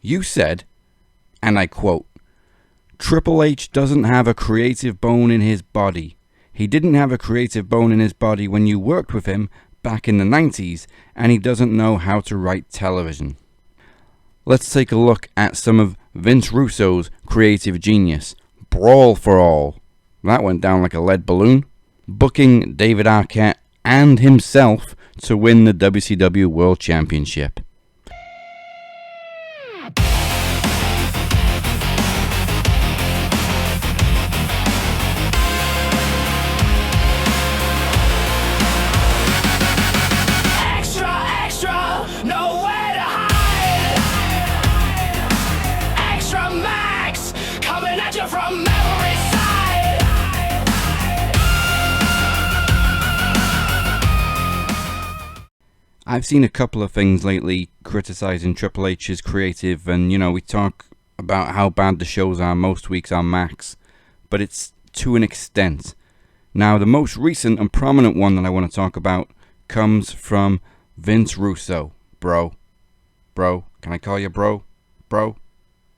You said, and I quote, "Triple H doesn't have a creative bone in his body. He didn't have a creative bone in his body when you worked with him back in the 90s, and he doesn't know how to write television." Let's take a look at some of Vince Russo's creative genius. Brawl for All. That went down like a lead balloon. Booking David Arquette and himself to win the WCW World Championship. I've seen a couple of things lately criticizing Triple H's creative, and we talk about how bad the shows are most weeks on Max, but it's to an extent. Now, the most recent and prominent one that I want to talk about comes from Vince Russo. Bro, can I call you bro?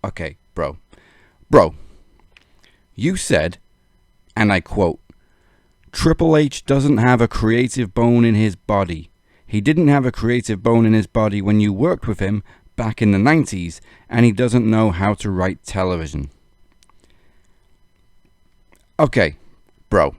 Okay, bro. You said, and I quote, "Triple H doesn't have a creative bone in his body. He didn't have a creative bone in his body when you worked with him back in the 90s, and he doesn't know how to write television." Okay, bro.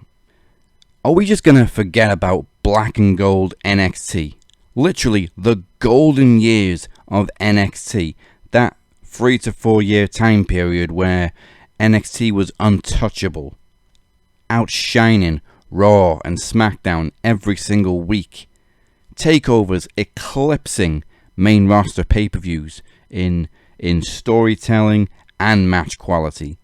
Are we just gonna forget about black and gold NXT? Literally the golden years of NXT. That 3 to 4 year time period where NXT was untouchable, outshining Raw and SmackDown every single week. Takeovers eclipsing main roster pay-per-views in storytelling and match quality.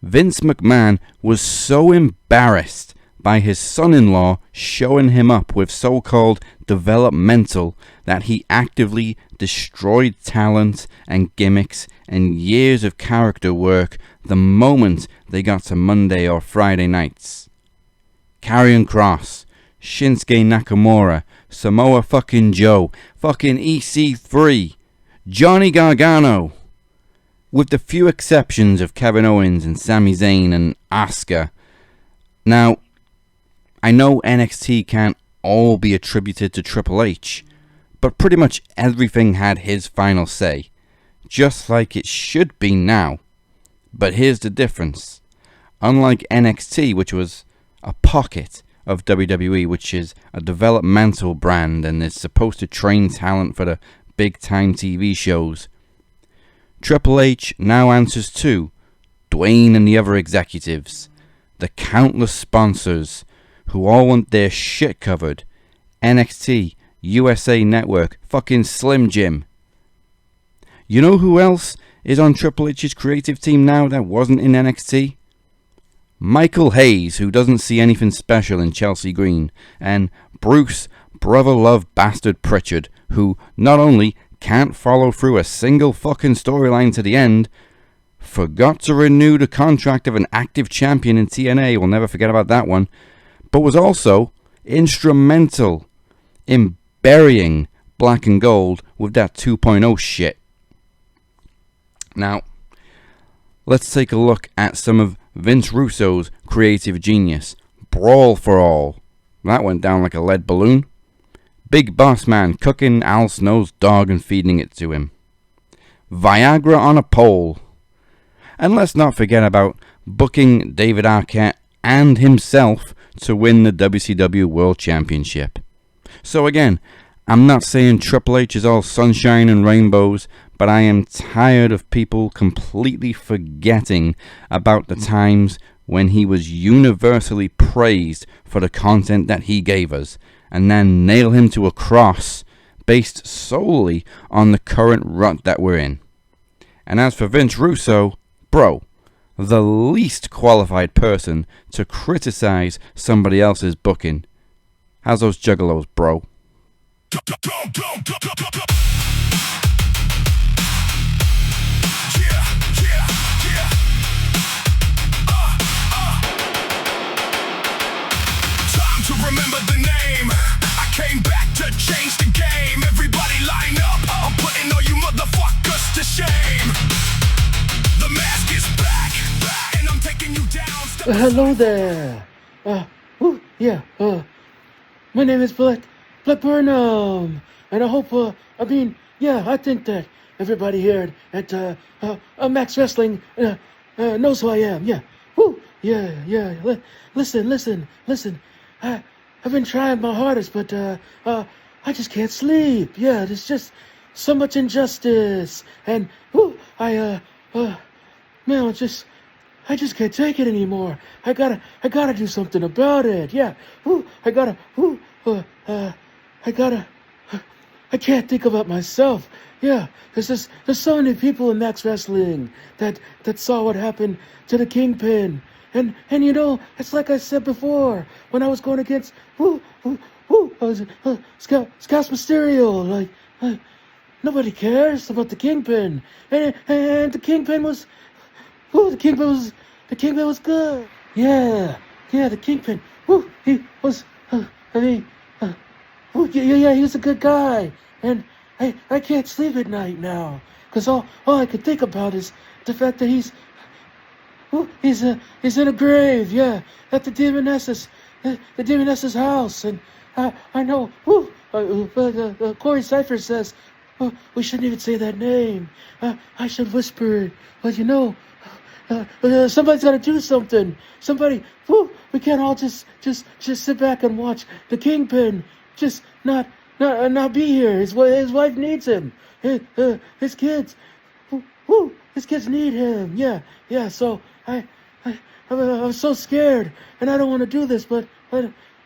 Vince McMahon was so embarrassed by his son-in-law showing him up with so-called developmental that he actively destroyed talent and gimmicks and years of character work the moment they got to Monday or Friday nights. Karrion Kross, Shinsuke Nakamura, Samoa fucking Joe, fucking EC3, Johnny Gargano, with the few exceptions of Kevin Owens and Sami Zayn and Asuka. Now, I know NXT can't all be attributed to Triple H, but pretty much everything had his final say, just like it should be now. But here's the difference. Unlike NXT, which was a pocket of WWE, which is a developmental brand and is supposed to train talent for the big-time TV shows, Triple H now answers to Dwayne and the other executives, the countless sponsors who all want their shit covered, NXT, USA Network, fucking Slim Jim. You know who else is on Triple H's creative team now that wasn't in NXT? Michael Hayes, who doesn't see anything special in Chelsea Green, and Bruce Brother Love Bastard Pritchard, who not only can't follow through a single fucking storyline to the end, forgot to renew the contract of an active champion in TNA, we'll never forget about that one, but was also instrumental in burying Black and Gold with that 2.0 shit. Now, let's take a look at some of Vince Russo's creative genius. Brawl for All. That went down like a lead balloon. Big Boss Man cooking Al Snow's dog and feeding it to him. Viagra on a pole. And let's not forget about booking David Arquette and himself to win the WCW World Championship. So again, I'm not saying Triple H is all sunshine and rainbows, but I am tired of people completely forgetting about the times when he was universally praised for the content that he gave us, and then nail him to a cross based solely on the current rut that we're in. And as for Vince Russo, bro, the least qualified person to criticize somebody else's booking. How's those juggalos, bro? Remember the name. I came back to change the game. Everybody line up. I'm putting all you motherfuckers to shame. Hello there. Yeah. My name is Black Burnham, and I hope. I think that everybody here at Max Wrestling knows who I am. Yeah. Yeah. Listen. I've been trying my hardest, but I just can't sleep. Yeah, there's just so much injustice, and man, I just can't take it anymore. I gotta do something about it. Yeah. I can't think about myself. Yeah, there's so many people in Max Wrestling that saw what happened to the Kingpin. And it's like I said before, when I was going against Scouse Mysterio, nobody cares about the Kingpin. And the Kingpin was the Kingpin was good. Yeah, the Kingpin. He was. He was a good guy. And I can't sleep at night now, 'cause all I could think about is the fact that he's in a grave. Yeah, at the Demoness's house. And I know. Corey Cypher says we shouldn't even say that name. I should whisper it, but somebody's got to do something. Somebody, we can't all just sit back and watch the Kingpin just not be here. His wife needs him. His kids, his kids need him. Yeah. So I'm so scared, and I don't want to do this, but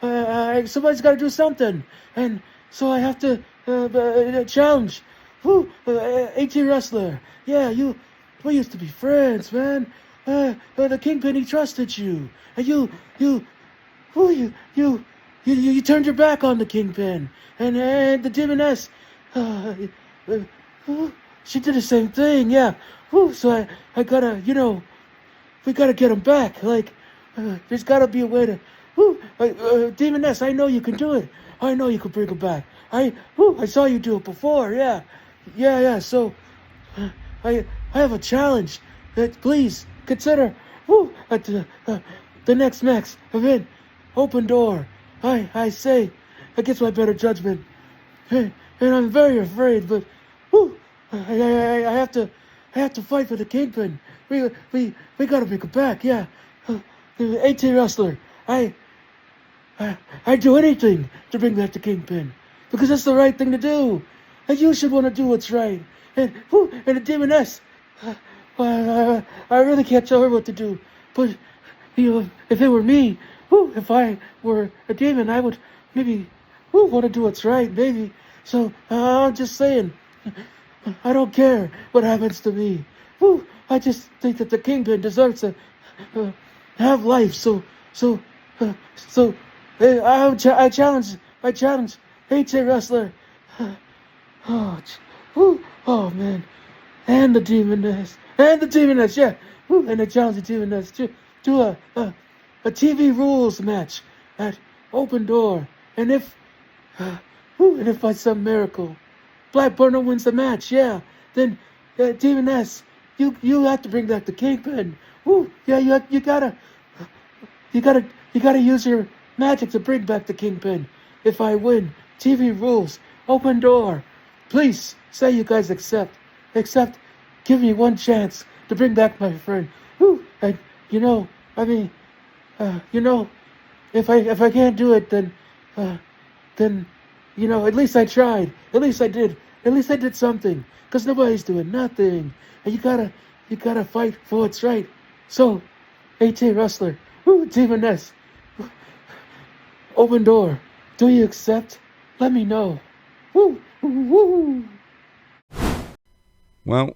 somebody's got to do something, and so I have to challenge. AT Wrestler. Yeah, we used to be friends, man. The Kingpin, he trusted you, and you turned your back on the Kingpin, and the Demoness, she did the same thing, yeah. So I gotta, we gotta get him back. There's gotta be a way to, Demoness, I know you can do it. I know you can bring him back. I saw you do it before, yeah. So, I have a challenge. Please consider at the next Max event, Open Door. I say against my better judgment, and I'm very afraid, but I have to fight for the Kingpin. We gotta make it back, yeah. AT Wrestler, I do anything to bring back the Kingpin, because that's the right thing to do, and you should want to do what's right. And the Demoness, I really can't tell her what to do. But if it were me, if I were a demon, I would maybe want to do what's right, maybe. So I'm just saying, I don't care what happens to me. I just think that the Kingpin deserves to have life. So I challenge AT Wrestler. Oh man, and the Demoness, yeah. And I challenge the Demoness to a TV rules match at Open Door. And if by some miracle Black Burnham wins the match, yeah, then Demoness, you have to bring back the Kingpin. Yeah, you gotta use your magic to bring back the Kingpin. If I win, TV rules, Open Door. Please say you guys accept. Give me one chance to bring back my friend. And if I can't do it, then at least I tried. At least I did something. 'Cause nobody's doing nothing. And you gotta fight for what's right. So, AT Wrestler, Demoness, Open Door. Do you accept? Let me know. Well,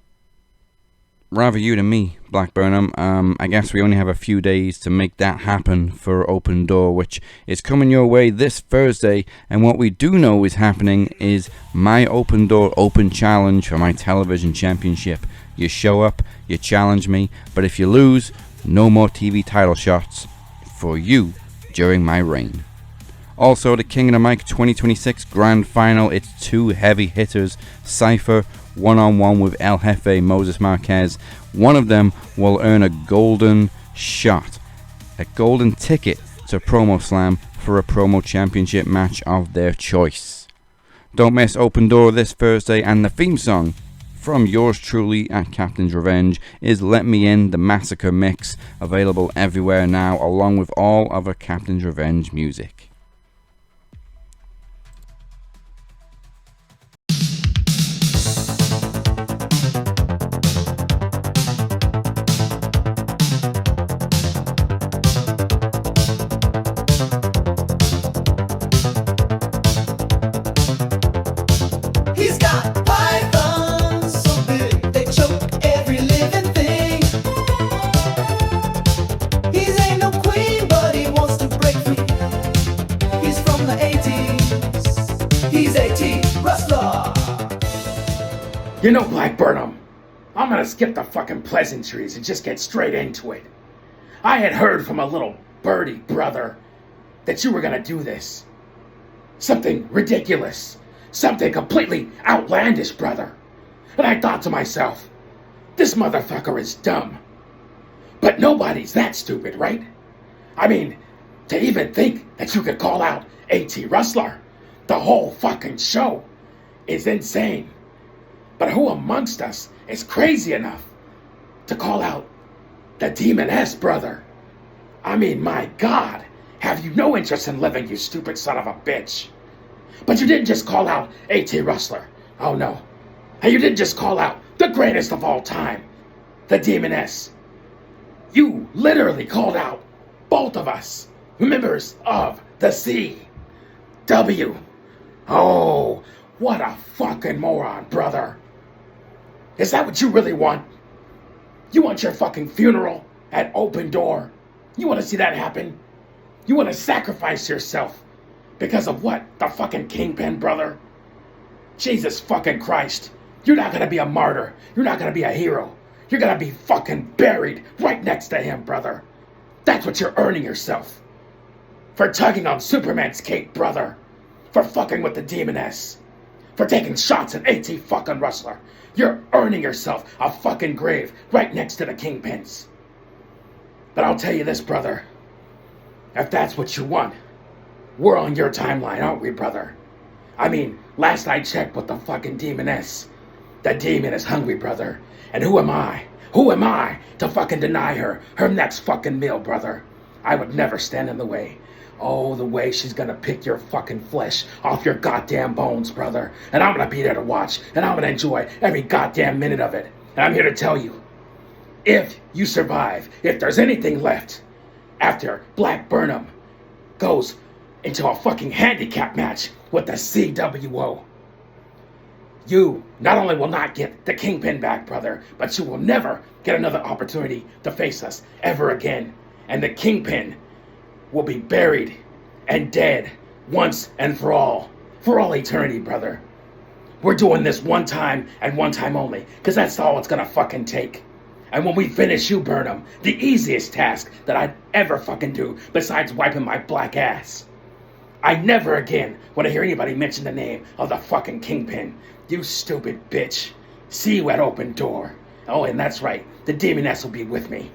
rather you than me, Black Burnham. I guess we only have a few days to make that happen for Open Door, which is coming your way this Thursday. And what we do know is happening is my Open Door Open Challenge for my television championship. You show up, you challenge me, but if you lose, no more TV title shots for you during my reign. Also, the King of the Mic 2026 Grand Final, it's two heavy hitters, Cypher one-on-one with El Jefe Moses Marquez. One of them will earn a golden shot a golden ticket to Promo Slam for a promo championship match of their choice. Don't miss Open Door this Thursday, and the theme song from yours truly at Captain's Revenge is Let Me In, the Massacre Mix, available everywhere now along with all other Captain's Revenge music. He's got pythons so big they choke every living thing. He ain't no queen, but he wants to break free. He's from the 80s. He's AT Rustler. You know, Black Burnham, I'm gonna skip the fucking pleasantries and just get straight into it. I had heard from a little birdie brother that you were gonna do this. Something ridiculous. Something completely outlandish, brother. And I thought to myself, this motherfucker is dumb. But nobody's that stupid, right? I mean, to even think that you could call out AT Rustler, the whole fucking show, is insane. But who amongst us is crazy enough to call out the Demoness, brother? I mean, my God, have you no interest in living, you stupid son of a bitch? But you didn't just call out AT Rustler. Oh no. And you didn't just call out the greatest of all time, the Demoness. You literally called out both of us, members of the CW. Oh, what a fucking moron, brother. Is that what you really want? You want your fucking funeral at Open Door? You want to see that happen? You want to sacrifice yourself because of what? The fucking Kingpin, brother? Jesus fucking Christ. You're not gonna be a martyr. You're not gonna be a hero. You're gonna be fucking buried right next to him, brother. That's what you're earning yourself. For tugging on Superman's cape, brother. For fucking with the Demoness. For taking shots at AT fucking Rustler. You're earning yourself a fucking grave right next to the Kingpins. But I'll tell you this, brother. If that's what you want, we're on your timeline, aren't we, brother? I mean, last I checked with the fucking Demoness, the demon is hungry, brother. And who am I? Who am I to fucking deny her next fucking meal, brother? I would never stand in the way. Oh, the way she's gonna pick your fucking flesh off your goddamn bones, brother. And I'm gonna be there to watch, and I'm gonna enjoy every goddamn minute of it. And I'm here to tell you, if you survive, if there's anything left after Black Burnham goes into a fucking handicap match with the CWO, you not only will not get the Kingpin back, brother, but you will never get another opportunity to face us ever again. And the Kingpin will be buried and dead once and for all eternity, brother. We're doing this one time and one time only, because that's all it's gonna fucking take. And when we finish you, Burnham, the easiest task that I'd ever fucking do besides wiping my black ass, I never again want to hear anybody mention the name of the fucking Kingpin. You stupid bitch. See you at Open Door. Oh, and that's right, the Demoness will be with me.